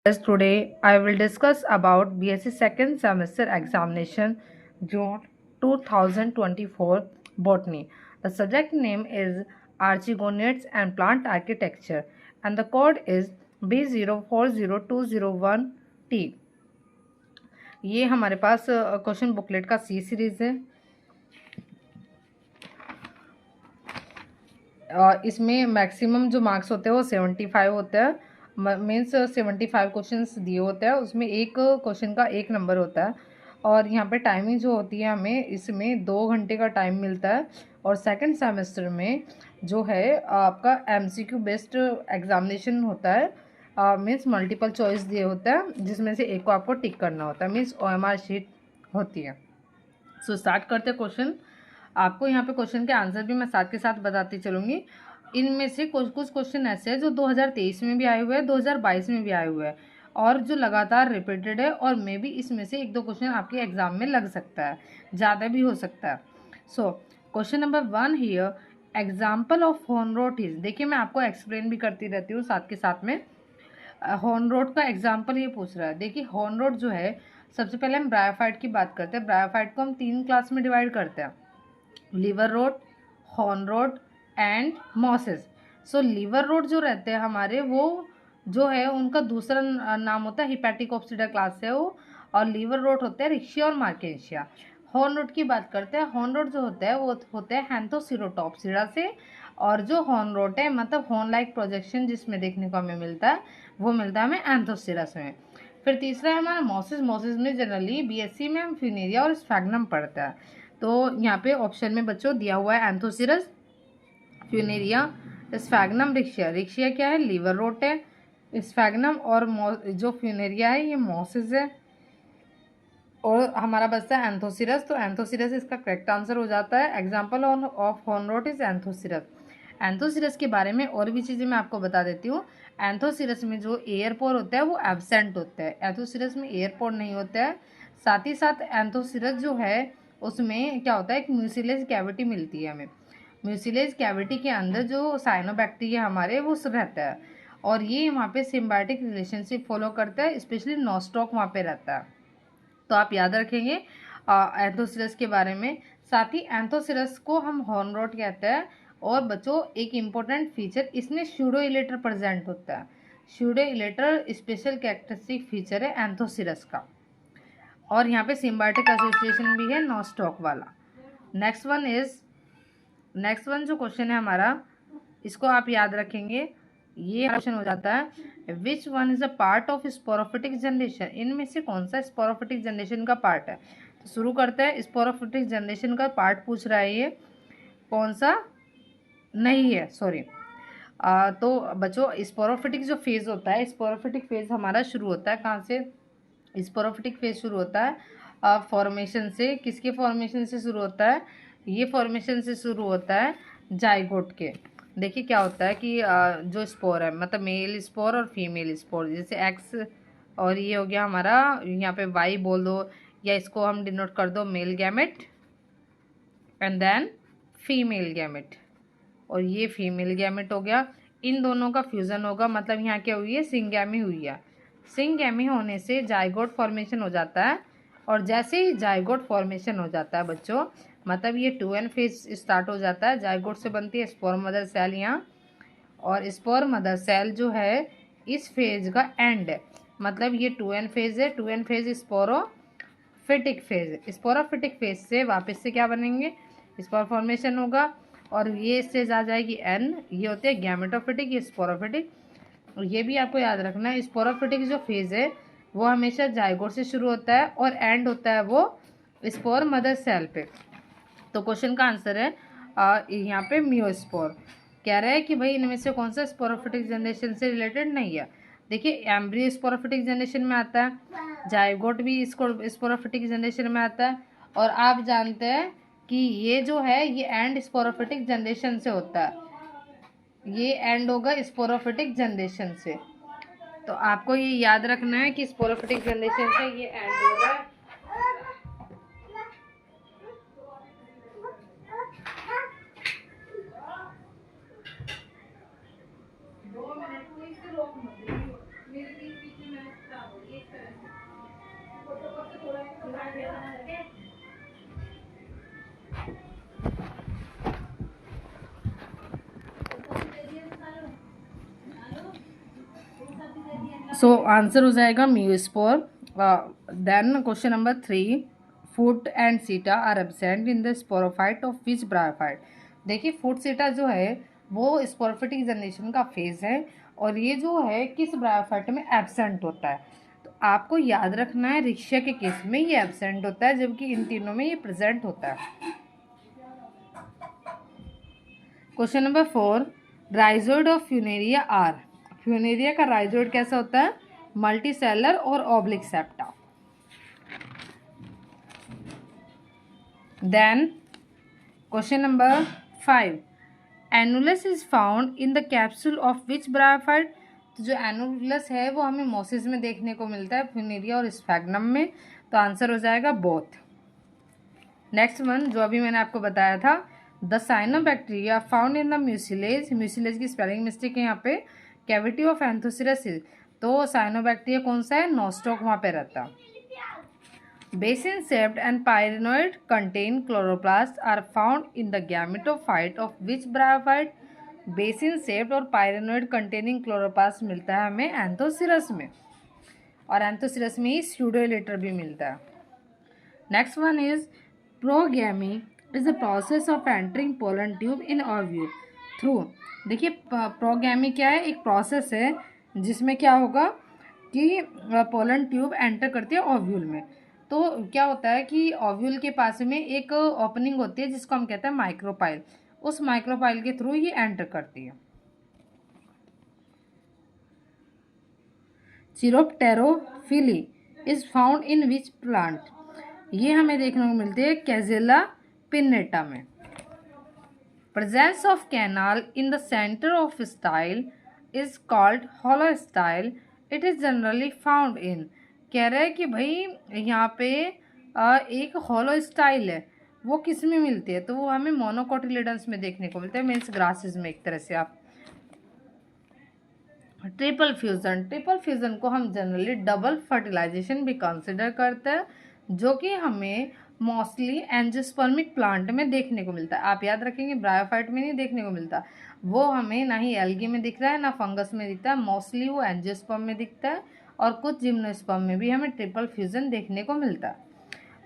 Yes, today I will discuss about BSc second semester examination June 2024 botany. The subject name is Archegonids and plant architecture and the code is B040201T. ये हमारे पास question booklet का सी series है। इसमें maximum जो marks होते हैं वो 75 होते हैं। मीन्स 75 क्वेश्चंस दिए होते हैं, उसमें एक क्वेश्चन का 1 नंबर होता है। और यहाँ पे टाइमिंग जो होती है हमें इसमें 2 घंटे का टाइम मिलता है। और सेकंड सेमेस्टर में जो है आपका एमसीक्यू बेस्ड एग्जामिनेशन होता है। मीन्स मल्टीपल चॉइस दिए होता है जिसमें से एक को आपको टिक करना होता है, मीन्स OMR शीट होती है। सो स्टार्ट करते क्वेश्चन। आपको यहाँ पे क्वेश्चन के आंसर भी मैं साथ के साथ बताती चलूँगी। इनमें से कुछ क्वेश्चन ऐसे हैं जो 2023 में भी आए हुए हैं, 2022 में भी आए हुए हैं और जो लगातार रिपीटेड है, और मे भी इसमें से 1-2 क्वेश्चन आपके एग्जाम में लग सकता है, ज़्यादा भी हो सकता है। So question number 1 here, example of hornwort is. देखिए मैं आपको एक्सप्लेन भी करती रहती हूँ साथ के साथ में। हॉर्न रोड का एग्जाम्पल ये पूछ रहा है। देखिए हॉर्न रोड जो है, सबसे पहले हम ब्रायोफाइट की बात करते हैं। ब्रायोफाइट को हम 3 क्लास में डिवाइड करते हैं, liverwort, hornwort and mosses. So liverwort जो रहते हैं हमारे, वो जो है उनका दूसरा नाम होता है हिपैटिकोप्सिडा क्लास है वो, और लीवर रोड होते हैं रिक्शिया और मार्केशिया। हॉर्न रोड की बात करते हैं। हॉर्न रोड जो होता है वो होते हैं हैंथोसिरोटॉप्सिडा से, और जो हॉर्न रोड है मतलब हॉर्न लाइक प्रोजेक्शन जिसमें देखने को हमें मिलता है वो मिलता है हमें एंथोसिरस में। फिर तीसरा है हमारा मॉसिस। मॉसिस में जनरली बीएससी में हम फ्यूनेरिया और स्फैग्नम पढ़ता है। तो यहाँ पे ऑप्शन में बच्चों दिया हुआ है एंथोसिरस, फ्यूनेरिया, स्फैग्नम, रिक्शिया। रिक्शिया क्या है? लीवर रोट है। स्फैग्नम और जो फ्यूनेरिया है ये मॉसिस है। और हमारा बचता है एंथोसिरस। तो एंथोसिरस इसका करेक्ट आंसर हो जाता है। Example of hornwort is Anthoceros. Anthoceros के बारे में और भी चीज़ें मैं आपको बता देती हूँ। एंथोसिरस में जो एयर पोर होता है वो एब्सेंट होता है, एंथोसिरस में एयर पोर नहीं होता है। साथ ही साथ एंथोसिरस जो है उसमें क्या होता है, एक म्यूसिलेज कैविटी मिलती है हमें। म्यूसिलेज कैविटी के अंदर जो साइनोबैक्टीरिया हमारे वो रहता है, और ये वहाँ पे सिम्बायोटिक रिलेशनशिप फॉलो करता है, स्पेशली नोस्टॉक वहाँ पे रहता है। तो आप याद रखेंगे एंथोसिरस के बारे में। साथ ही एंथोसिरस को हम हॉर्न रोट कहते हैं। और बच्चों एक इम्पोर्टेंट फीचर, इसमें स्यूडो इलेटर प्रेजेंट होता है। Pseudo elater special characteristic feature है एंथोसिरस का। और यहाँ पे सिम्बायोटिक एसोसिएशन भी है नॉस्टॉक वाला। नेक्स्ट वन जो क्वेश्चन है हमारा, इसको आप याद रखेंगे। ये क्वेश्चन हो जाता है, which one is a part of sporophytic generation. इनमें से कौन सा स्पोरोफिटिक जनरेशन का पार्ट है? तो शुरू करते हैं। स्पोरोफिटिक जनरेशन का पार्ट पूछ रहा है, ये कौन सा नहीं है, सॉरी। तो बच्चों स्पोरोफिटिक जो फेज होता है, स्पोरोफिटिक फेज हमारा शुरू होता है कहाँ से? स्पोरोफिटिक फेज शुरू होता है फॉर्मेशन से। किसके फॉर्मेशन से शुरू होता है? ये फॉर्मेशन से शुरू होता है जाइगोट के। देखिए क्या होता है कि जो स्पोर है मतलब मेल स्पोर और फीमेल स्पोर, जैसे एक्स, और ये हो गया हमारा यहाँ पे वाई बोल दो, या इसको हम डिनोट कर दो male gamete and then female gamete, और ये फीमेल गैमेट हो गया। इन दोनों का फ्यूज़न होगा, मतलब यहाँ क्या हुई है? सिंगैमी हुई है। सिंगैमी होने से जाइगोट फॉर्मेशन हो जाता है। और जैसे ही जाइगोट फॉर्मेशन हो जाता है बच्चों, मतलब ये 2n फेज स्टार्ट हो जाता है। जाइगोट से बनती है स्पोर मदर सेल यहाँ, और स्पोर मदर सेल जो है इस फेज का एंड है, मतलब ये 2n फेज है। 2n phase sporophytic phase. Sporophytic phase से वापस से क्या बनेंगे? स्पोर फॉर्मेशन होगा, और ये स्टेज आ जाएगी n। ये होते हैं गैमेटोफिटिक, ये स्पोरोफिटिक। और ये भी आपको याद रखना है, स्पोरोफिटिक जो फेज है वो हमेशा जाइगोट से शुरू होता है और एंड होता है वो स्पोर मदर सेल पे। तो क्वेश्चन का आंसर है यहाँ पे मियोस्पोर। कह रहा है कि भाई इनमें से कौन सा स्पोरोफिटिक जनरेशन से रिलेटेड नहीं है। देखिए एम्ब्रियो स्पोरोफिटिक जनरेशन में आता है, जाइगोट भी इसको स्पोरोफिटिक जनरेशन में आता है, और आप जानते हैं कि ये जो है ये एंड स्पोरोफिटिक जनरेशन से होता है। ये एंड होगा स्पोरोफिटिक जनरेशन से। तो आपको ये याद रखना है कि स्पोरोफिटिक जनरेशन से ये एंड होगा। सो आंसर हो जाएगा म्यूस्पोर। Then question number 3, foot and seta are absent in the sporophyte of which bryophyte. देखिए फुट सीटा जो है वो स्पोरोफिटिक जनरेशन का फेज है और ये जो है किस ब्रायोफाइट में एब्सेंट होता है। तो आपको याद रखना है रिक्शा के केस में ये एब्सेंट होता है जबकि इन तीनों में ये प्रेजेंट होता है। Question number 4, rhizoid of Funaria are. Funaria का राइजोइड कैसा होता है? मल्टीसेलर और oblique septa. Then question number 5, annulus is found in the capsule of which bryophyte. तो जो एनुलस है वो हमें मोसिस में देखने को मिलता है, फ्यूनेरिया और स्फैग्नम में। तो आंसर हो जाएगा बोथ। नेक्स्ट वन जो अभी मैंने आपको बताया था, the cyanobacteria found in the mucilage. Mucilage की स्पेलिंग मिस्टेक है यहाँ पे, कैविटी ऑफ एंथोसिरस। तो साइनोबैक्टीरिया कौन सा है? नोस्टॉक वहाँ पे रहता। Basin shaped and pyrenoid contain chloroplast are found in the gametophyte of which bryophyte. Basin shaped और पायरिनोइड कंटेनिंग क्लोरोप्लास्ट मिलता है हमें एंथोसिरस में, और एंथोसिरस में ही स्यूडोइलेटर भी मिलता है। Next one is porogamy is the process of entering pollen tube in ovule through. देखिए प्रोगैमी क्या है? एक प्रोसेस है जिसमें क्या होगा कि पोलन ट्यूब एंटर करती है ओव्यूल में। तो क्या होता है कि ओव्यूल के पास में एक ओपनिंग होती है जिसको हम कहते हैं माइक्रोपाइल। उस माइक्रोपाइल के थ्रू ये एंटर करती है। Chiropterophily is found in which plant. ये हमें देखने को मिलती है कैजेला पिन्नेटा में। Presence of canal in the centre of style is called hollow style. It is generally found in. कह रहा है कि भाई यहाँ पे एक हॉलो स्टाइल है, वो किस में मिलती है? तो वो हमें मोनोकोटिलिडन्स में देखने को मिलता है, मीन्स ग्रासेस में एक तरह से। आप ट्रिपल फ्यूजन, ट्रिपल फ्यूजन को हम जनरली डबल फर्टिलाइजेशन भी कंसिडर करते हैं, जो कि हमें मोस्टली एंजियोस्पर्मिक प्लांट में देखने को मिलता है। आप याद रखेंगे ब्रायोफाइट में नहीं देखने को मिलता, वो हमें ना ही एल्गी में दिख रहा है ना फंगस में दिखता है, मोस्टली वो एंजियोस्पर्म में दिखता है और कुछ जिम्नोस्पर्म में भी हमें ट्रिपल फ्यूजन देखने को मिलता है।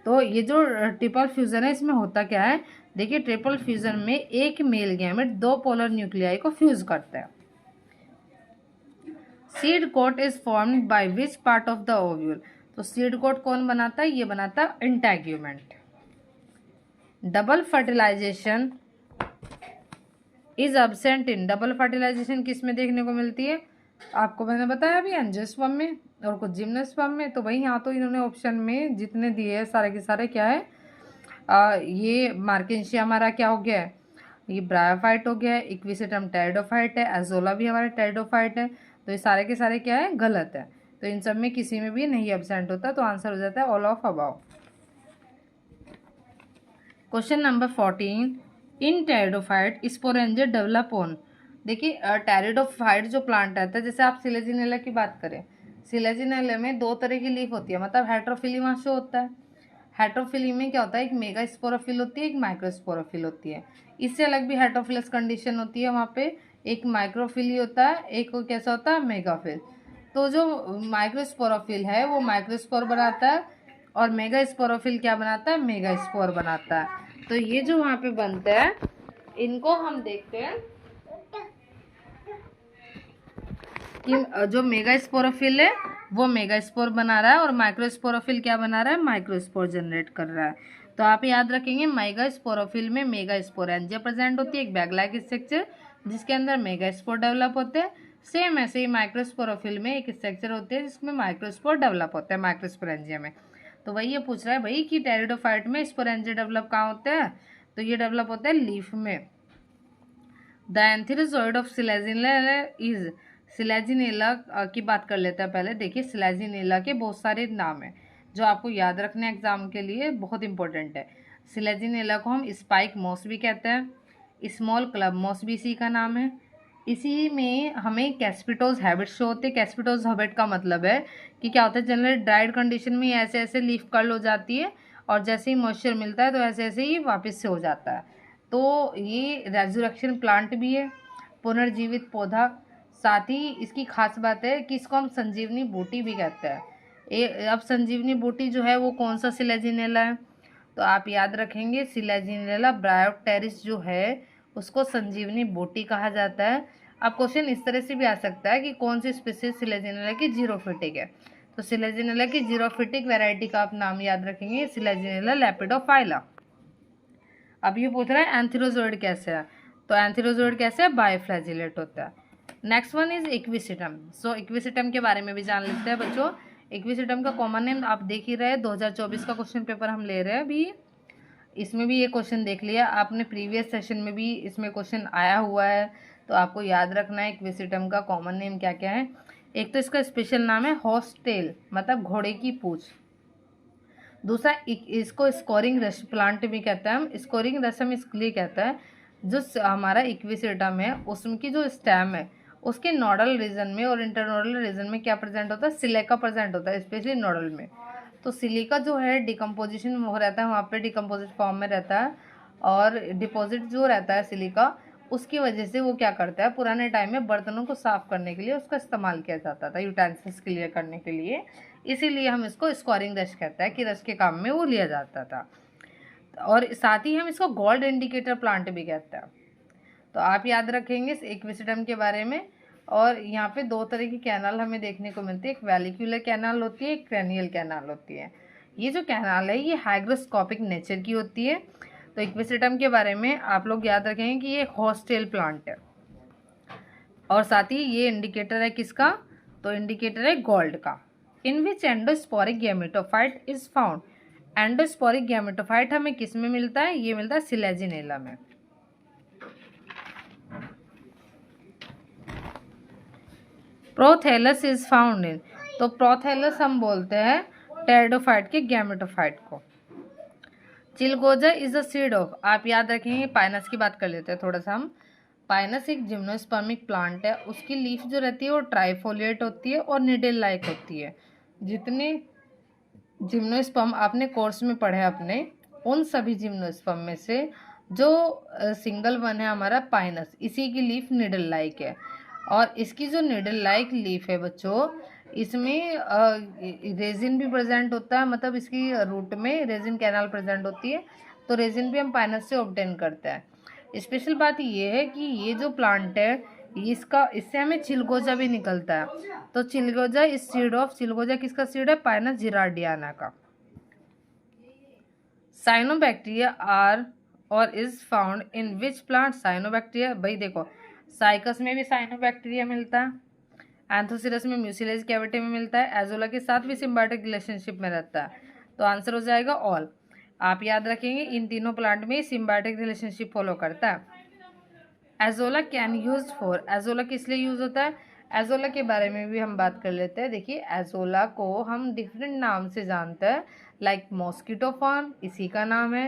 तो ये जो ट्रिपल फ्यूजन है इसमें होता क्या है? देखिए ट्रिपल फ्यूजन में एक मेल गैमेट दो पोलर न्यूक्लियाई को फ्यूज करता है। Seed coat is formed by which part of the ovule. तो सीड कोट कौन बनाता है? ये बनाता है integument. Double fertilisation is absent in. Double fertilisation किस में देखने को मिलती है? आपको मैंने बताया अभी एंजियोस्पर्म में और कुछ जिम्नोस्पर्म में। तो भाई यहाँ तो इन्होंने ऑप्शन में जितने दिए हैं सारे के सारे क्या है? ये मार्केंशिया हमारा क्या हो गया है? ये ब्रायोफाइट हो गया है, इक्विसेटम टेरिडोफाइट है, एजोला भी हमारा टेरिडोफाइट है। तो ये सारे के सारे क्या है? गलत है। तो इन सब में किसी में भी नहीं एब्सेंट होता, तो आंसर हो जाता है all of above. Question number 14, in pteridophyte sporangia develop on. देखिए टेरिडोफाइट जो प्लांट रहता है, जैसे आप सिलेजिनेला की बात करें, सिलेजिनेला में दो तरह की लीफ होती है, मतलब हेट्रोफिली वहाँ से होता है। हेट्रोफिली में क्या होता है? एक मेगा स्पोरोफिल होती है, एक माइक्रोस्पोरोफिल होती है। इससे अलग भी हेट्रोफिलस कंडीशन होती है, वहाँ पे एक माइक्रोफिली होता है, एक कैसा होता है? मेगाफिल। तो जो माइक्रोस्पोरोफिल है वो माइक्रोस्पोर बनाता है और मेगा स्पोरोफिल क्या बनाता है? मेगा स्पोर बनाता है। तो ये जो वहाँ पे बनते हैं इनको हम देखते हैं कि जो मेगा स्पोरोफिल है वो मेगा स्पोर बना रहा है और माइक्रोस्पोरोफिल क्या बना रहा है? माइक्रोस्पोर जनरेट कर रहा है। तो आप याद रखेंगे मेगा स्पोरोफिल में मेगा स्पोरेंजिया प्रेजेंट होती है, एक बैग लाइक स्ट्रक्चर जिसके अंदर मेगा स्पोर डेवलप होते हैं। सेम ऐसे ही माइक्रोस्पोरोफिल में एक स्ट्रक्चर होती है जिसमें माइक्रोस्पोर डेवलप होता है माइक्रोस्पोरेंजिया में। तो वही ये पूछ रहा है भाई कि टेरिडोफाइट में स्पोरेंजिया डेवलप कहाँ होते हैं? तो ये डेवलप होता है लीफ में। The antherozoid of Selaginella is. Selaginella की बात कर लेते हैं पहले। देखिए सिलेजिनेला के बहुत सारे नाम हैं जो आपको याद रखने एग्जाम के लिए बहुत इंपॉर्टेंट है। सिलेजिनेला को हम स्पाइक मॉस भी कहते हैं, स्मॉल क्लब मॉस भी इसी का नाम है, इसी में हमें कैस्पिटोज हैबिट शो होते हैं। कैस्पिटोज हैबिट का मतलब है कि क्या होता है, जनरली ड्राइड कंडीशन में ऐसे ऐसे लीफ कर्ल हो जाती है और जैसे ही मॉइस्चर मिलता है तो ऐसे ऐसे ही वापस से हो जाता है। तो ये रेजुरेक्शन प्लांट भी है, पुनर्जीवित पौधा। साथ ही इसकी खास बात है कि इसको हम संजीवनी बूटी भी कहते हैं। अब संजीवनी बूटी जो है वो कौन सा सिलेजिनेला है, तो आप याद रखेंगे सिलेजिनेला ब्रायोटेरिस जो है उसको संजीवनी बूटी कहा जाता है। अब क्वेश्चन इस तरह से भी आ सकता है कि कौन सी स्पीसीज सिलेजिनेला की जीरोफिटिक है, तो सिलेजिनेला की जीरोफिटिक वैरायटी का आप नाम याद रखेंगे, सिलेजिनेला लेपिडोफाइला। अब ये पूछ रहा है एंथेरोजोइड कैसे है, तो एंथेरोजोइड कैसे है, बायोफ्लैजिलेट होता है। Next one is equisetum. So equisetum के बारे में भी जान लेते हैं बच्चों। इक्विसिटम का कॉमन नेम आप देख ही रहे हैं, 2024 का क्वेश्चन पेपर हम ले रहे हैं अभी। इसमें भी ये क्वेश्चन देख लिया आपने, प्रीवियस सेशन में भी इसमें क्वेश्चन आया हुआ है, तो आपको याद रखना है इक्विसिटम का कॉमन नेम क्या क्या है। एक तो इसका स्पेशल नाम है हॉर्सटेल, मतलब घोड़े की पूंछ। दूसरा इसको स्कोरिंग रस प्लांट भी कहते हैं हम। स्कोरिंग रसम इसलिए कहता है जो हमारा इक्विसिटम है उसकी जो स्टेम है उसके नोडल रीजन में और इंटरनोडल रीजन में क्या प्रेजेंट होता है, सिलिका प्रेजेंट होता है, स्पेशली नोडल में। तो सिलिका जो है डिकम्पोजिशन हो रहता है वहाँ पे, डिकम्पोजिट फॉर्म में रहता है, और डिपॉजिट जो रहता है सिलिका उसकी वजह से वो क्या करता है, पुराने टाइम में बर्तनों को साफ करने के लिए उसका इस्तेमाल किया जाता था, यूटेंसिल्स क्लियर करने के लिए। इसीलिए हम इसको स्कोरिंग रश कहते हैं कि रश के काम में वो लिया जाता था। और साथ ही हम इसको गोल्ड इंडिकेटर प्लांट भी कहते हैं। तो आप याद रखेंगे इस इक्विसिटम के बारे में। और यहाँ पे दो तरह की कैनाल हमें देखने को मिलती है, एक वैलिक्यूलर कैनाल होती है, एक क्रेनियल कैनाल होती है। ये जो कैनाल है ये हाइग्रोस्कोपिक नेचर की होती है। तो इक्विसिटम के बारे में आप लोग याद रखेंगे कि ये हॉस्टेल प्लांट है। और साथ ही ये इंडिकेटर है किसका, तो इंडिकेटर है गोल्ड का। इन विच एंडोस्पोरिक गैमेटोफाइट इज फाउंड। एंडोस्पोरिक गैमेटोफाइट हमें किस में मिलता है, ये मिलता है सिलेजिनेला में। प्रोथैलस इज फाउंड इन, तो प्रोथैलस हम बोलते हैं टेरिडोफाइट के गैमेटोफाइट को। चिलगोजा इज अ सीड ऑफ, आप याद रखेंगे पाइनस की बात कर लेते हैं थोड़ा सा हम। पाइनस एक जिम्नोस्पर्मिक प्लांट है, उसकी लीफ जो रहती है वो ट्राइफोलिएट होती है और निडल लाइक होती है। जितने जिम्नोस्पर्म आपने कोर्स में पढ़े अपने, उन सभी जिम्नोस्पर्म में से जो सिंगल वन है हमारा पाइनस, इसी की लीफ निडल लाइक है। और इसकी जो निडल लाइक लीफ है बच्चों, इसमें रेजिन भी प्रेजेंट होता है, मतलब इसकी रूट में रेजिन कैनाल प्रेजेंट होती है। तो रेजिन भी हम पाइनस से ऑब्टेन करते हैं। स्पेशल बात ये है कि ये जो प्लांट है इससे हमें चिलगोजा भी निकलता है। तो चिलगोजा इस सीड ऑफ, चिलगोजा किसका सीड है, पाइनस जिरार्डियाना का। साइनोबैक्टीरिया आर और is found in which plant. Cyanobacteria, भाई देखो साइकस में भी साइनोबैक्टीरिया मिलता है, एंथोसिरस में म्यूसिलेज कैविटी में मिलता है, एजोला के साथ भी सिम्बायोटिक रिलेशनशिप में रहता है। तो आंसर हो जाएगा ऑल। आप याद रखेंगे इन तीनों प्लांट में सिम्बायोटिक रिलेशनशिप फॉलो करता है। Azolla can use for, azolla किस लिए यूज होता है, एजोला के बारे में भी हम बात कर लेते हैं। देखिए एजोला को हम डिफरेंट नाम से जानते हैं, लाइक मॉस्किटो फर्न इसी का नाम है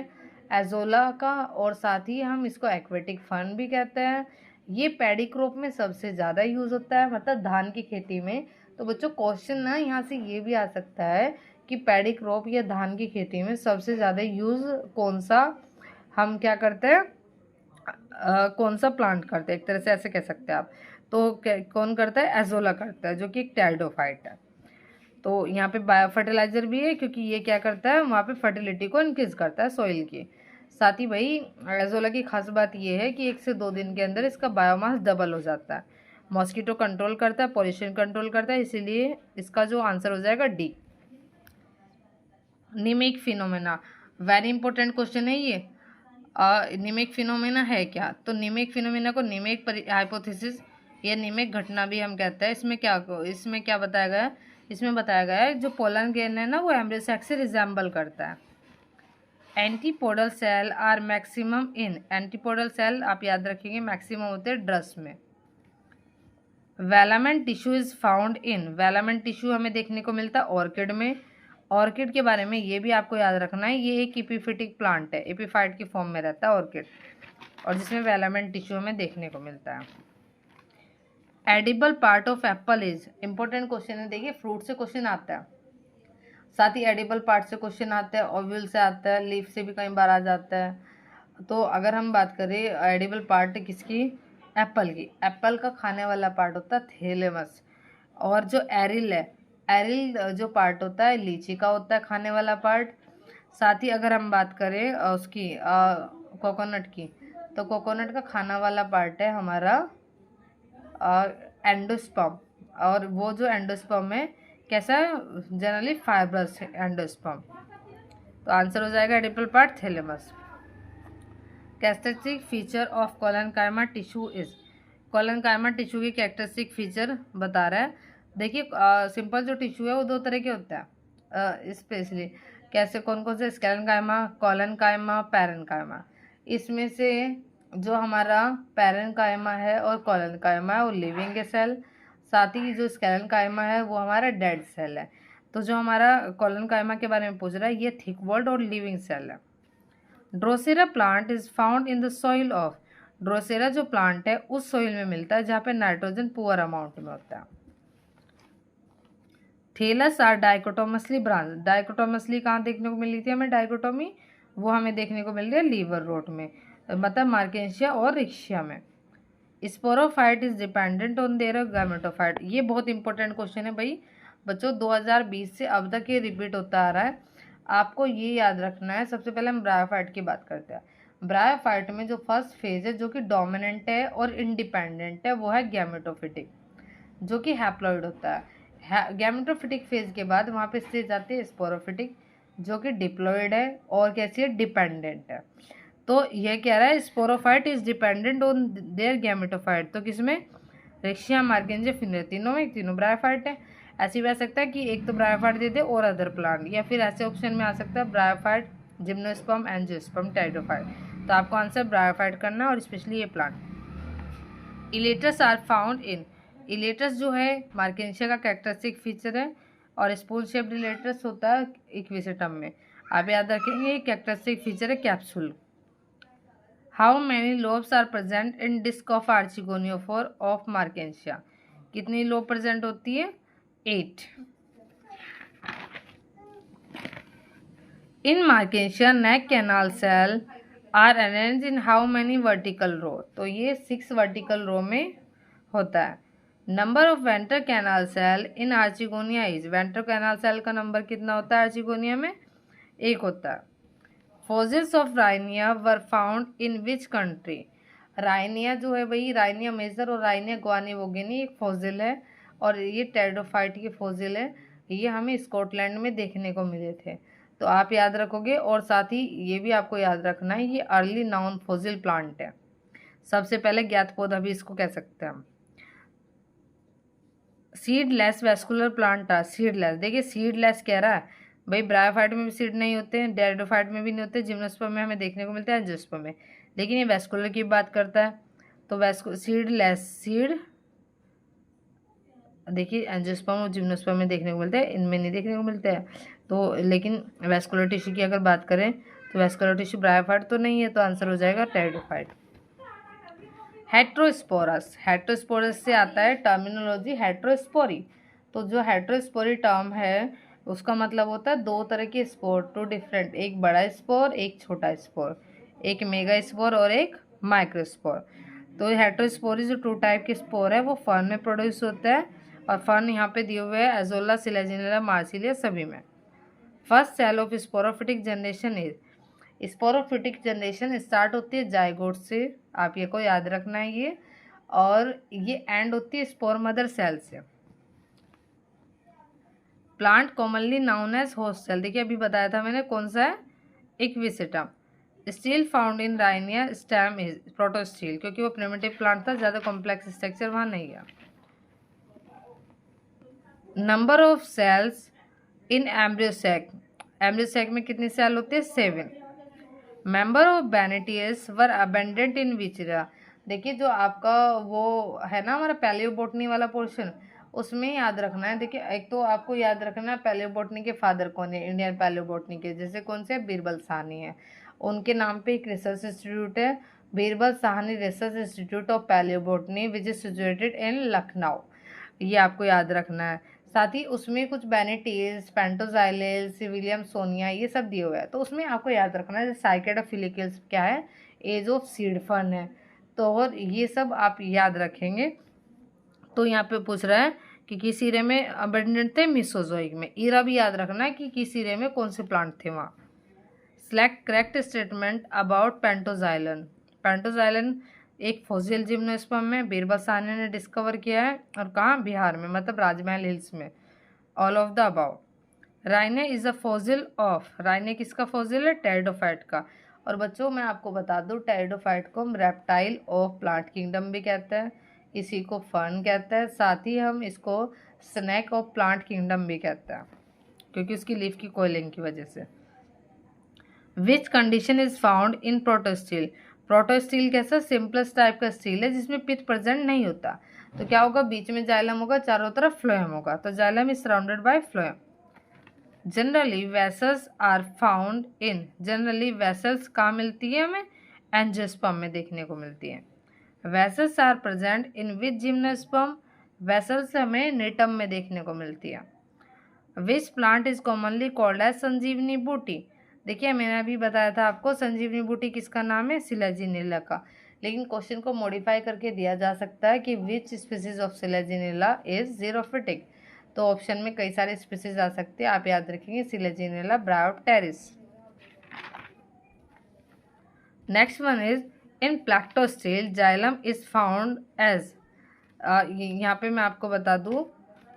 एजोला का, और साथ ही हम इसको एक्वेटिक फर्न भी कहते हैं। ये पैडी क्रॉप में सबसे ज़्यादा यूज़ होता है, मतलब धान की खेती में। तो बच्चों क्वेश्चन ना यहाँ से ये भी आ सकता है कि पैडी क्रॉप या धान की खेती में सबसे ज़्यादा यूज़ कौन सा हम क्या करते हैं, कौन सा प्लांट करते हैं, एक तरह से ऐसे कह सकते हैं आप। तो कौन करता है, एजोला करता है, जो कि एक टेरिडोफाइट है। तो यहाँ पे बायो फर्टिलाइजर भी है, क्योंकि ये क्या करता है वहाँ पे फर्टिलिटी को इंक्रीज करता है सॉइल की। साथ ही भाई एजोला की खास बात ये है कि 1 से 2 दिन के अंदर इसका बायोमास डबल हो जाता है। मॉस्किटो कंट्रोल करता है, पॉल्यूशन कंट्रोल करता है, इसीलिए इसका जो आंसर हो जाएगा डी। निमिक फिनोमेना, वेरी इंपॉर्टेंट क्वेश्चन है ये। निमिक फिनोमेना है क्या, तो निमिक फिनोमेना को निमिक हाइपोथेसिस या निमिक घटना भी हम कहते हैं। इसमें क्या बताया गया है, इसमें बताया गया है जो पोलन ग्रेन है ना वो एम्ब्रियोसैक से रिजेंबल करता है। Antipodal cell are maximum in, antipodal cell आप याद रखेंगे मैक्सिमम होते हैं ड्रस में। Velamen tissue is found in, velamen tissue हमें देखने को मिलता है ऑर्किड में। ऑर्किड के बारे में ये भी आपको याद रखना है, ये एक एपिफिटिक प्लांट है, एपिफाइट की फॉर्म में रहता है ऑर्किड, और जिसमें वेलामेंट टिश्यू हमें देखने को मिलता है। Edible part of Apple is, important question है, देखिए फ्रूट से क्वेश्चन आता है, साथ ही एडिबल पार्ट से क्वेश्चन आता है, ओव्यूल से आता है, लीफ से भी कई बार आ जाता है। तो अगर हम बात करें एडिबल पार्ट किसकी, एप्पल की, एप्पल का खाने वाला पार्ट होता है थैलेमस। और जो एरिल है, एरिल जो पार्ट होता है लीची का होता है खाने वाला पार्ट। साथ ही अगर हम बात करें उसकी कोकोनट की, तो कोकोनट का खाना वाला पार्ट है हमारा एंडोस्पर्म। और वो जो एंडोस्पर्म है कैसा है, जनरली फाइब्रस एंडोस्पर्म। तो आंसर हो जाएगा edible part thalamus. Characteristic feature of collenchyma tissue is, collenchyma tissue की कैरेक्टरिस्टिक फीचर बता रहा है। देखिए सिंपल जो टिश्यू है वो दो तरह के होता है स्पेशली, कैसे कौन कौन से, स्केलेनकाइमा, कोलेनकाइमा, पैरेनकाइमा। इसमें से जो हमारा पैरेनकाइमा है और कोलेनकाइमा है वो लिविंग है सेल, साथ ही जो स्केलेनकाइमा है वो हमारा डेड सेल है। तो जो हमारा कोलेनकाइमा के बारे में पूछ रहा है ये थिक वॉल्ड और लिविंग सेल है। Drosera plant is found in the soil of, Drosera जो प्लांट है उस सॉइल में मिलता है जहाँ पे नाइट्रोजन पुअर अमाउंट में होता है। Thallus are dichotomously branch, dichotomously कहाँ देखने को मिली थी हमें डाइकोटोमी, वो हमें देखने को मिल रही है लीवर रूट में, मतलब मार्केंशिया और रिक्शिया में। Sporophyte is dependent on their gametophyte, ये बहुत इंपॉर्टेंट क्वेश्चन है भाई बच्चों, 2020 से अब तक ये रिपीट होता आ रहा है, आपको ये याद रखना है। सबसे पहले हम ब्रायोफाइट की बात करते हैं। ब्रायोफाइट में जो फर्स्ट फेज है जो कि डोमिनेंट है और इंडिपेंडेंट है वो है गैमेटोफिटिक, जो कि हैप्लॉइड होता है। गैमेटोफिटिक फेज के बाद वहाँ पे स्टेज आती है स्पोरोफिटिक, जो कि डिप्लॉइड है और कैसी है, डिपेंडेंट है। तो ये कह रहा है sporophyte is dependent on their gametophyte, तो किसमें, रेक्शिया, मार्केंजिया, फिनर, तीनों में, तीनों ब्रायोफाइट है। ऐसे भी आ सकता है कि एक तो ब्रायोफाइट दे दे और अदर प्लांट, या फिर ऐसे ऑप्शन में आ सकता है ब्रायोफाइट, जिम्नोस्पर्म, एंजियोस्पर्म, टाइडोफाइट। तो आपको आंसर ब्रायोफाइट करना है और स्पेशली ये प्लांट। इलेटस आर फाउंड इन, इलेटस जो है मार्केंशिया का कैरेक्टरिस्टिक फीचर है और स्पून शेप्ड इलेटस होता है इक्विसेटम में। आप याद रखेंगे ये कैरेक्टरिस्टिक फीचर है capsule. How many lobes are present in disc of archegoniophore of Marchantia, कितनी लोब प्रेजेंट होती है, 8। In Marchantia neck canal cell are arrange in how many vertical row, तो ये 6 वर्टिकल रो में होता है। Number of ventral canal cell in archegonia is, ventral canal cell का number कितना होता है आर्चिगोनिया में, 1 होता है। Fossils of Rhynia were found in which country, Rhynia जो है भाई, राइनिया मेजर और राइनिया ग्वानिवोगिनी एक फॉसिल है और ये टेरिडोफाइट के फॉसिल है, ये हमें स्कॉटलैंड में देखने को मिले थे। तो आप याद रखोगे और साथ ही ये भी आपको याद रखना है ये अर्ली नाउन फॉसिल प्लांट है, सबसे पहले ज्ञात पौधा भी इसको कह सकते हैं हम। सीडलेस वेस्कुलर प्लांट था, सीडलेस, देखिए सीडलेस कह रहा है भाई, ब्रायोफाइट में भी सीड नहीं होते हैं, डेरिडोफाइट में भी नहीं होते, जिम्नोस्पर्म में हमें देखने को मिलता है, एंजियोस्पर्म में, लेकिन ये वेस्कुलर की बात करता है। तो सीडलेस, सीड देखिए एंजियोस्पर्म और जिम्नोस्पर्म में देखने को मिलता है, इनमें नहीं देखने को मिलते हैं। तो लेकिन वेस्कुलर टिश्यू की अगर बात करें तो वेस्कुलर टिश्यू ब्रायोफाइट तो नहीं है, तो आंसर हो जाएगा टेरिडोफाइट। हेट्रोस्पोरस, हेट्रोस्पोरस से आता है टर्मिनोलॉजी हेट्रोस्पोरी, तो जो हेट्रोस्पोरी टर्म है उसका मतलब होता है 2 तरह के स्पोर, 2 डिफरेंट, एक बड़ा स्पोर एक छोटा स्पोर, एक मेगा स्पोर और एक माइक्रोस्पोर। तो हेट्रोस्पोरी जो 2 टाइप के स्पोर है वो फर्न में प्रोड्यूस होता है, और फर्न यहाँ पे दिए हुए हैं एजोला, सिलेजिनेला, मार्सिलिया सभी में। First cell of sporophytic generation is, sporophytic generation start होती है जाइगोट से, आप ये को याद रखना है ये, और ये एंड होती है स्पोर मदर सेल से। Plant commonly known as horsetail, देखिए अभी बताया था मैंने कौन सा है, Equisetum. Stele found in Rhynia stem is protostele, क्योंकि वो प्रिमिटिव प्लांट था, ज़्यादा कॉम्प्लेक्स स्ट्रक्चर वहाँ नहीं है। Number of cells in embryo sac, embryo sac में कितनी सेल होती है, 7। मेंबर ऑफ बैनिटियस वर अबेंडेंट इन विचरा, देखिए जो आपका वो है ना हमारा पैलियोबोटनी वाला पोर्शन, उसमें याद रखना है। देखिए एक तो आपको याद रखना है पैलियोबोटनी के फादर कौन है, इंडियन पैलियोबोटनी के, जैसे कौन से बीरबल साहनी है, उनके नाम पे एक रिसर्च इंस्टीट्यूट है Birbal Sahni research institute of palaeobotany which is situated in Lucknow, ये आपको याद रखना है। साथ ही उसमें कुछ बेनेटीज, पेंटोजाइलेज, सिविलियम सोनिया ये सब दिए हुए हैं, तो उसमें आपको याद रखना है साइकेडोफिलिकल्स क्या है, एज ऑफ सीड फन है, तो और ये सब आप याद रखेंगे। तो यहाँ पे पूछ रहा है कि किस ईरे में अबंडेंट थे, मिसोजोइक में। ईरा भी याद रखना है कि किस ईरे में कौन से प्लांट थे वहाँ। Select correct statement about Pentoxylon. Pentoxylon एक फॉसिल जिम्नोस्पर्म में बीरबल साहनी ने डिस्कवर किया है, और कहाँ, बिहार में, मतलब राजमहल हिल्स में। All of the above. Rhynia is a fossil of, Rhynia किसका फॉसिल है, टेरिडोफाइट का। और बच्चों मैं आपको बता दूं, टेरिडोफाइट को हम रेप्टाइल ऑफ प्लांट किंगडम भी कहते हैं, इसी को फर्न कहते हैं, साथ ही हम इसको स्नेक ऑफ प्लांट किंगडम भी कहते हैं, क्योंकि उसकी लीफ की कोयलिंग की वजह से। Which condition is found in protostele. Protostele कैसा, सिंपलेस्ट टाइप का स्टील है जिसमें पिथ प्रेजेंट नहीं होता, तो क्या होगा, बीच में जाइलम होगा, चारों तरफ फ्लोएम होगा, तो xylem is surrounded by phloem. Generally vessels are found in, generally vessels कहाँ मिलती है हमें, एंजियोस्पर्म में देखने को मिलती है। Vessels are present in which gymnosperm, vessels हमें निटम में देखने को मिलती है। Which plant is commonly called as Sanjeevani booti. देखिए मैंने अभी बताया था आपको संजीवनी बूटी किसका नाम है, सिलेजिनिला का, लेकिन क्वेश्चन को मॉडिफाई करके दिया जा सकता है कि which species of Selaginella is xerophytic, तो ऑप्शन में कई सारे स्पीसीज आ सकते हैं, आप याद रखेंगे Selaginella bryopteris. Next one is in plectostele xylem is found as, यहाँ पे मैं आपको बता दूँ,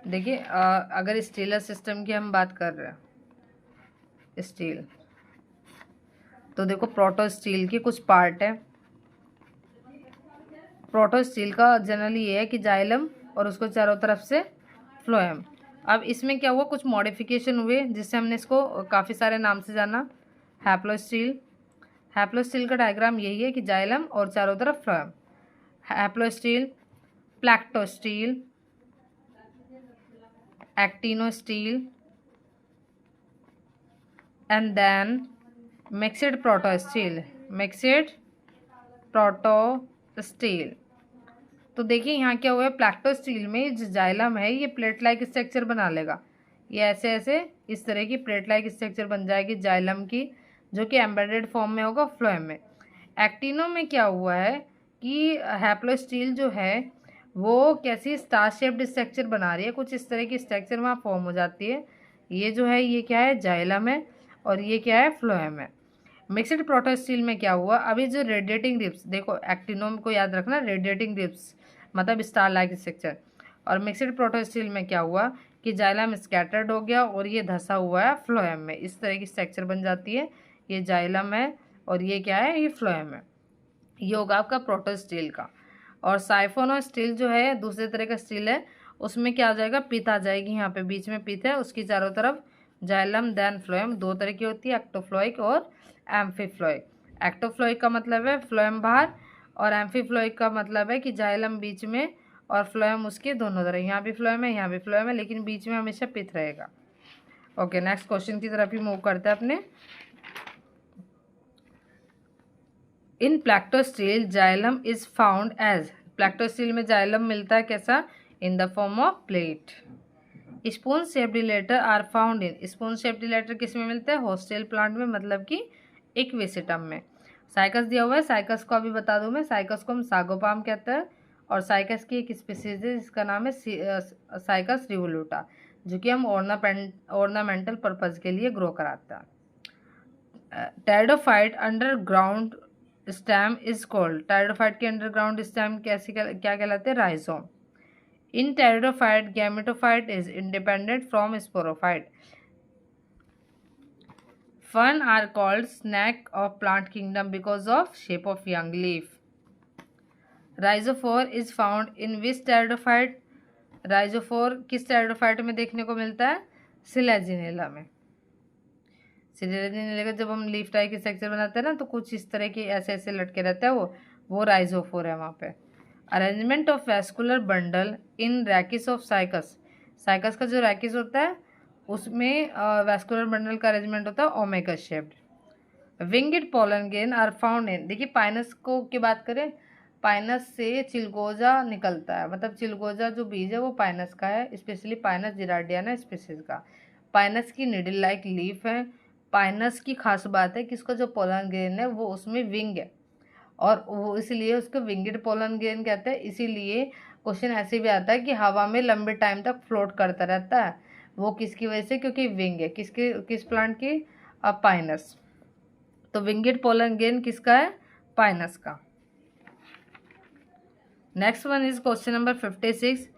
देखिए अगर स्टीलर सिस्टम की हम बात कर रहे हैं, स्टील, तो देखो प्रोटोस्टील के कुछ पार्ट है। प्रोटोस्टील का जनरली ये है कि जाइलम और उसको चारों तरफ से फ्लोएम। अब इसमें क्या हुआ, कुछ मॉडिफिकेशन हुए जिससे हमने इसको काफ़ी सारे नाम से जाना। हैप्लोस्टील, हैप्लोस्टील का डायग्राम यही है कि जाइलम और चारों तरफ phloem. Haplostele, plectostele, actinostele, and then mixed protostele, mixed protostele. तो देखिए यहाँ क्या हुआ है, प्लैक्टोस्टील में जो जाइलम है ये प्लेट लाइक स्ट्रक्चर बना लेगा, ये ऐसे ऐसे इस तरह की प्लेट लाइक स्ट्रक्चर बन जाएगी जाइलम की, जो कि एम्बेडेड फॉर्म में होगा फ्लोएम में। एक्टिनो में क्या हुआ है कि हैप्लोस्टील जो है वो कैसी स्टार शेप्ड स्ट्रक्चर बना रही है, कुछ इस तरह की स्ट्रक्चर वहाँ फॉर्म हो जाती है। ये जो है ये क्या है, जाइलम है, और ये क्या है, फ्लोएम है। मिक्सड प्रोटोस्टील में क्या हुआ, अभी जो रेडिएटिंग रिब्स, देखो एक्टिनोम को याद रखना, रेडिएटिंग रिब्स मतलब स्टार लाइक स्ट्रक्चर, और मिक्सड प्रोटोस्टील में क्या हुआ कि जाइलम स्कैटर्ड हो गया और ये धसा हुआ है फ्लोएम में, इस तरह की स्ट्रक्चर बन जाती है। ये जाइलम है और ये क्या है, ये फ्लोएम है। ये होगा आपका प्रोटोस्टील का। और साइफोनो स्टील जो है दूसरे तरह का स्टील है, उसमें क्या आ जाएगा, पित आ जाएगी, यहाँ पे बीच में पित है, उसकी चारों तरफ जाइलम देन फ्लोएम, दो तरह की होती है, एक्टोफ्लोइक और एम्फीफ्लोइक। एक्टोफ्लोइक का मतलब है फ्लोएम बाहर, और एम्फीफ्लोइक का मतलब है कि जाइलम बीच में और फ्लोएम उसके दोनों तरफ, यहाँ भी फ्लोएम है, यहाँ भी फ्लोएम है, लेकिन बीच में हमेशा पित रहेगा। ओके, नेक्स्ट क्वेश्चन की तरफ ही मूव करते हैं अपने। In plectostele xylem is found as, plectostele में जाइलम मिलता है कैसा, in the form of plate. Spoon shaped dilator are found in, spoon shaped dilator किस में मिलता है, हॉस्टेल प्लांट में, मतलब कि इक्वेसिटम में। साइकस दिया हुआ है, साइकस को अभी बता दूं मैं, साइकस को हम सागोपाम कहते हैं, और साइकस की एक स्पीसीज है जिसका नाम है साइकस रिवोल्यूटा, जो कि हम ऑर्नामेंटल पर्पज के लिए ग्रो कराता है। Pteridophyte underground stem is called, pteridophyte के अंडरग्राउंड स्टेम कैसे क्या कहलाते हैं, rhizome. In pteridophyte gametophyte is independent from sporophyte. Fern are called snake of plant kingdom because of shape of young leaf. Rhizophore is found in which pteridophyte, rhizophore किस pteridophyte में देखने को मिलता है, सिलेजिनेला में। सिलेजिनेला का जब हम लीफ टाइप की स्ट्रक्चर बनाते हैं ना, तो कुछ इस तरह के ऐसे ऐसे लटके रहते हैं, वो राइजोफोर है वहाँ पे। Arrangement of vascular bundle in rachis of cycas, cycas का जो रैकिस होता है उसमें वैस्कुलर बंडल का अरेंजमेंट होता है omega shaped. Winged pollen grain are found in, देखिए पाइनस को की बात करें, पाइनस से चिलगोजा निकलता है, मतलब चिलगोजा जो बीज है वो पाइनस का है, स्पेशली पाइनस जिराडियाना स्पीसीज का। पाइनस की निडल लाइक लीफ है। पाइनस की खास बात है कि इसका जो पोलन ग्रेन है वो उसमें विंग है, और वो इसलिए उसको विंगड पोलन ग्रेन कहते हैं। इसीलिए क्वेश्चन ऐसे भी आता है कि हवा में लंबे टाइम तक फ्लोट करता रहता है, वो किसकी वजह से, क्योंकि विंग है किसके, किस प्लांट की, पाइनस। तो विंगड पोलन ग्रेन किसका है, पाइनस का। Next one is question number 56,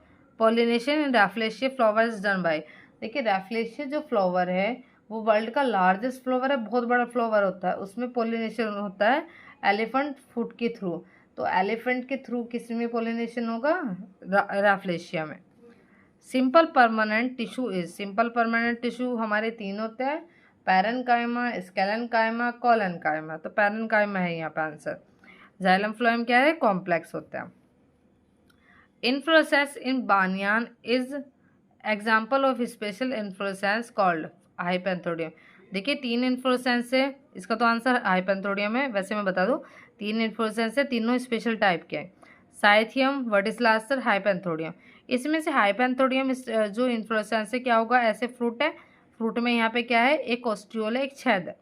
pollination in Rafflesia flower is done by. देखिए रैफ्लेशिया जो फ्लावर है वो वर्ल्ड का लार्जेस्ट फ्लावर है, बहुत बड़ा फ्लावर होता है, उसमें पॉलिनेशन होता है एलिफेंट फुट के थ्रू। तो एलिफेंट के थ्रू किस में पॉलिनेशन होगा, रैफ्लेशिया में। Simple permanent tissue is, simple permanent tissue हमारे तीन होते हैं, पैरेन्काइमा, स्केलेन्काइमा, कोलेन्काइमा। तो पैरेन्काइमा है यहाँ पे आंसर। जाइलम फ्लोएम क्या है, कॉम्प्लेक्स होता है। Inflorescence in Baniyan is example of special inflorescence called hypanthodium. देखिए तीन इन्फ्लोरेसेंस है, इसका तो आंसर हाइपेंथोडियम है। वैसे मैं बता दूं तीन इन्फ्लोरेसेंस है, तीनों स्पेशल टाइप के हैं, साइथियम, वर्टिस्लास्टर, हाइपेंथोडियम। इसमें से हाइपेंथोडियम जो इन्फ्लोरेसेंस है क्या होगा, ऐसे फ्रूट है, फ्रूट में यहाँ पे क्या है, एक ऑस्टियोल है, एक छेद है,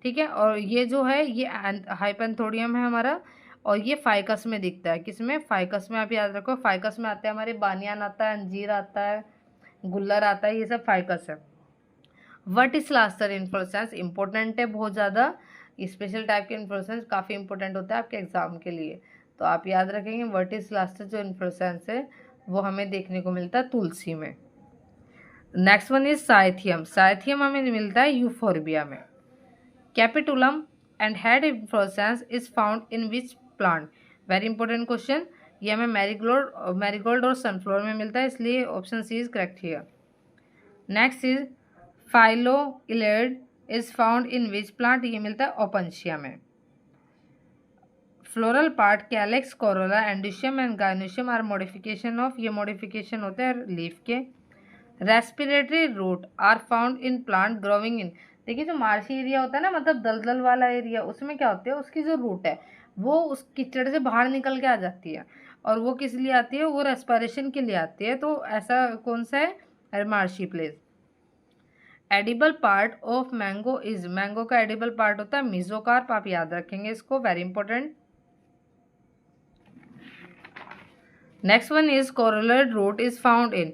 ठीक है। और ये जो है ये हाइपेंथोडियम है हमारा, और ये फाइकस में दिखता है, किसमें, फाइकस में। आप याद रखो फाइकस में आते हैं हमारे बानियान आता है, अंजीर आता है, गुल्लर आता है, ये सब फाइकस है। वर्टिस्लास्टर इन्फ्लोरेसेंस इंपॉर्टेंट है बहुत ज़्यादा, स्पेशल टाइप के इन्फ्लोरेसेंस काफ़ी इंपॉर्टेंट होता है आपके एग्जाम के लिए, तो आप याद रखेंगे वर्टिस्लास्टर जो इन्फ्लोरेसेंस है वो हमें देखने को मिलता है तुलसी में। Next one is cyathium, cyathium हमें मिलता है यूफोर्बिया में। Capitulum and head inflorescence is found in which plant, very important question, ये हमें मैरीगोल्ड और सनफ्लावर में मिलता है, इसलिए option C is correct here. Next is phylloclade is found in which plant, ये मिलता है ओपनशिया में। Floral part calyx, corolla, androecium and gynoecium are modification of, ये मॉडिफिकेशन होते हैं लीफ के। Respiratory root are found in plant growing in, देखिए जो मार्शी एरिया होता है ना, मतलब दलदल वाला एरिया, उसमें क्या होता है, उसकी जो रूट है वो उस कीचड़ से बाहर निकल के आ जाती है, और वो किस लिए आती है, वो रेस्पिरेशन के लिए आती है। तो ऐसा कौन सा है, marshy place. Edible part of mango is, mango का एडिबल पार्ट होता है मीजोकार्प, आप याद रखेंगे इसको, very important. Next one is coralloid root is found in,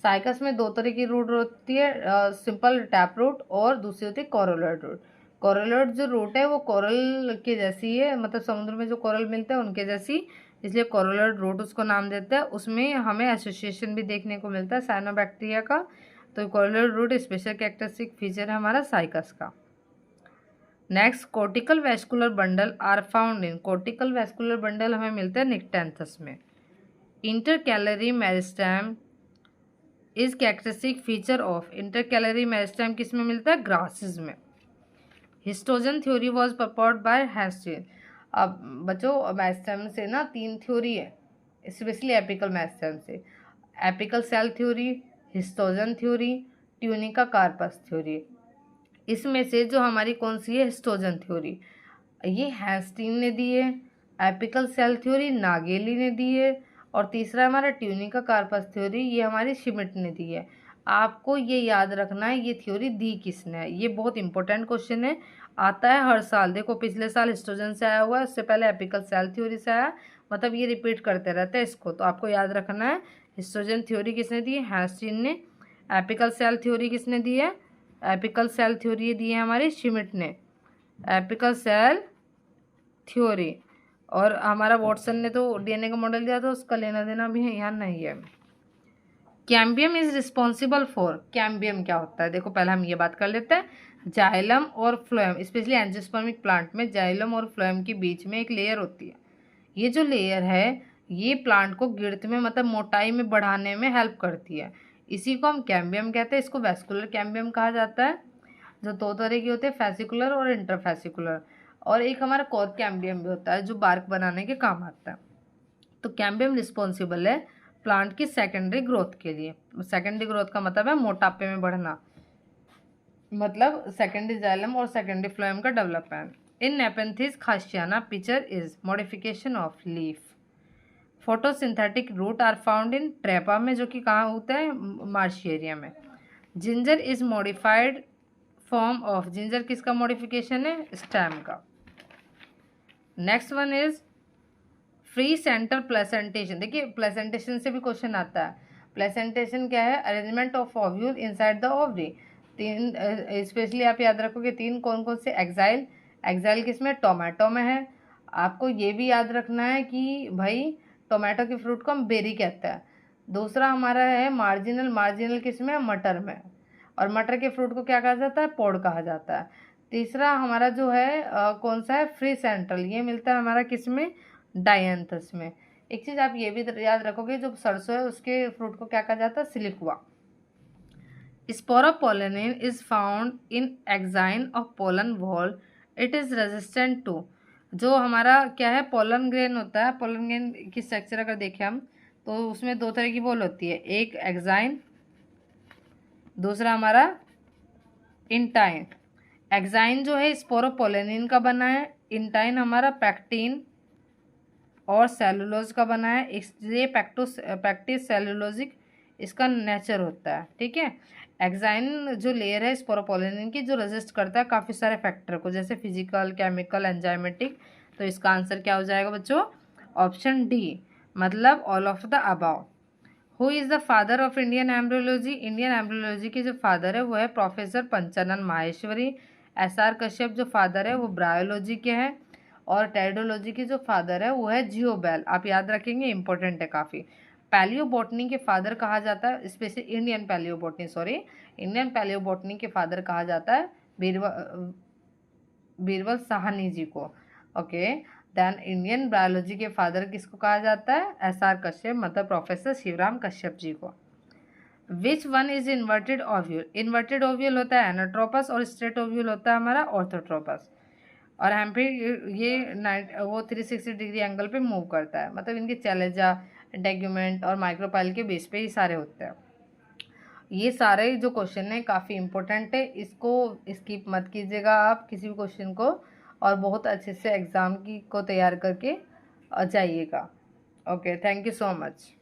Cycas में दो तरह की रूट होती है, सिंपल टैप रूट और दूसरी होती है कोरोलर रूट। कोरोलर जो रूट है वो कोरल के जैसी है, मतलब समुद्र में जो कोरल मिलते हैं उनके जैसी, इसलिए कोरोलर रूट उसको नाम देते हैं। उसमें हमें एसोसिएशन भी देखने को मिलता है साइनोबैक्टीरिया का, तो coralloid root special characteristic feature है हमारा साइकस का। Next cortical vascular bundle are found in, cortical vascular bundle हमें मिलता है निक्टेंथस में। Intercalary meristem is characteristic feature of, intercalary meristem किस में मिलता है, ग्रासेस में। Histogen theory was proposed by Hanstein, अब बच्चों मेरिस्टेम से ना तीन थ्योरी है, स्पेशली एपिकल मेरिस्टेम से, apical cell theory, histogen theory, tunica corpus theory. इसमें से जो हमारी कौन सी है, हिस्टोजन थ्योरी, ये हैस्टिन ने दी है। एपिकल सेल थ्योरी नागेली ने दी है, और तीसरा हमारा ट्यूनिका कार्पस थ्योरी, ये हमारी शिमिट ने दी है। आपको ये याद रखना है ये थ्योरी दी किसने है, ये बहुत इंपॉर्टेंट क्वेश्चन है, आता है हर साल। देखो पिछले साल हिस्टोजन से आया हुआ है, उससे पहले एपिकल सेल थ्योरी से आया, मतलब ये रिपीट करते रहते हैं इसको, तो आपको याद रखना है हिस्टोजन थ्योरी किसने दी है, हैस्टिन ने। एपिकल सेल थ्योरी किसने दी है, एपिकल सेल थ्योरी दी है हमारी शिमिट ने, एपिकल सेल थ्योरी। और हमारा वॉटसन ने तो डीएनए का मॉडल दिया था, उसका लेना देना भी है यहाँ नहीं है। Cambium is responsible for, cambium क्या होता है, देखो पहले हम ये बात कर लेते हैं। जाइलम और फ्लोएम, स्पेशली एंजियोस्पर्मिक प्लांट में जाइलम और फ्लोएम के बीच में एक लेयर होती है, ये जो लेयर है ये प्लांट को गिरथ में, मतलब मोटाई में बढ़ाने में हेल्प करती है, इसी को हम कैम्बियम कहते हैं। इसको वेस्कुलर कैम्बियम कहा जाता है। जो दो तरह के होते हैं, फेसिकुलर और इंटरफेसिकुलर, और एक हमारा कोर कैम्बियम भी होता है जो बार्क बनाने के काम आता है। तो कैम्बियम रिस्पॉन्सिबल है प्लांट की सेकेंडरी ग्रोथ के लिए। सेकेंडरी ग्रोथ का मतलब है मोटापे में बढ़ना, मतलब सेकेंडरी जाइलम और सेकेंडरी फ्लोएम का development. In Nepenthes khasiana pitcher is modification of leaf. Photosynthetic root are found in Trapa में, जो कि कहाँ होता है, मार्शी एरिया में। Ginger is modified form of, ginger किसका मॉडिफिकेशन है, स्टेम का। Next one is free centre placentation. देखिए प्लेसेंटेशन से भी क्वेश्चन आता है। प्लेसेंटेशन क्या है, arrangement of ovule inside the ovary. तीन स्पेशली आप याद रखोगे तीन कौन कौन से, एक्साइल, एक्साइल किसमें, टोमेटो में है। आपको ये भी याद रखना है कि भाई टोमेटो के फ्रूट को हम बेरी कहते हैं। दूसरा हमारा है मार्जिनल, मार्जिनल किसमें, मटर में। और मटर के फ्रूट को क्या कहा जाता है, पोड कहा जाता है। तीसरा हमारा जो है कौन सा है, फ्री सेंट्रल, ये मिलता है हमारा किसमें, डायंथस में। एक चीज़ आप ये भी याद रखोगे, जो सरसों है उसके फ्रूट को क्या कहा जाता है, siliqua. Sporopollenin is found in exine of pollen wall. It is resistant to, जो हमारा क्या है, पोलन ग्रेन होता है। पोलन ग्रेन की स्ट्रक्चर अगर देखें हम तो उसमें दो तरह की वॉल होती है, एक एक्साइन, दूसरा हमारा इंटाइन। एक्साइन जो है स्पोरोपोलेनिन का बना है, इंटाइन हमारा पैक्टीन और सेलुलोज का बना है। इसलिए पैक्टिस सेलुलोजिक इसका नेचर होता है, ठीक है। एक्साइन जो लेयर है स्पोरोपोलेनिन की, जो रेजिस्ट करता है काफ़ी सारे फैक्टर को, जैसे फिजिकल, केमिकल, एंजाइमेटिक। तो इसका आंसर क्या हो जाएगा बच्चों, ऑप्शन डी, मतलब all of the above. Who is the father of Indian embryology. Indian embryology के जो फादर है वो है प्रोफेसर पंचानन माहेश्वरी। SR कश्यप जो फादर है वो ब्रायोलॉजी के हैं। और टेरिडोलॉजी के जो फादर है वो है जियोबेल। आप याद रखेंगे, इंपॉर्टेंट है काफ़ी। पैलियोबॉटनी के फादर कहा जाता है, स्पेशली इंडियन पैलियोबॉटनी के फादर कहा जाता है बीरबल साहनी जी को। ओके, देन इंडियन बायोलॉजी के फादर किसको कहा जाता है, SR कश्यप, मतलब प्रोफेसर शिवराम कश्यप जी को। Which one is inverted ovule. Inverted ovule होता है एनाट्रोपस और स्ट्रेट ओव्यूल होता है हमारा ऑर्थोट्रोपस। और हम पे ये वो 360 डिग्री एंगल पे मूव करता है, मतलब इनके चैलेजा, इंटेग्यूमेंट और माइक्रोपाइल के बेस पे ही सारे होते हैं। ये सारे जो क्वेश्चन है काफ़ी इंपॉर्टेंट है, इसको स्किप मत कीजिएगा आप किसी भी क्वेश्चन को, और बहुत अच्छे से एग्ज़ाम की को तैयार करके जाइएगा। Okay, thank you so much.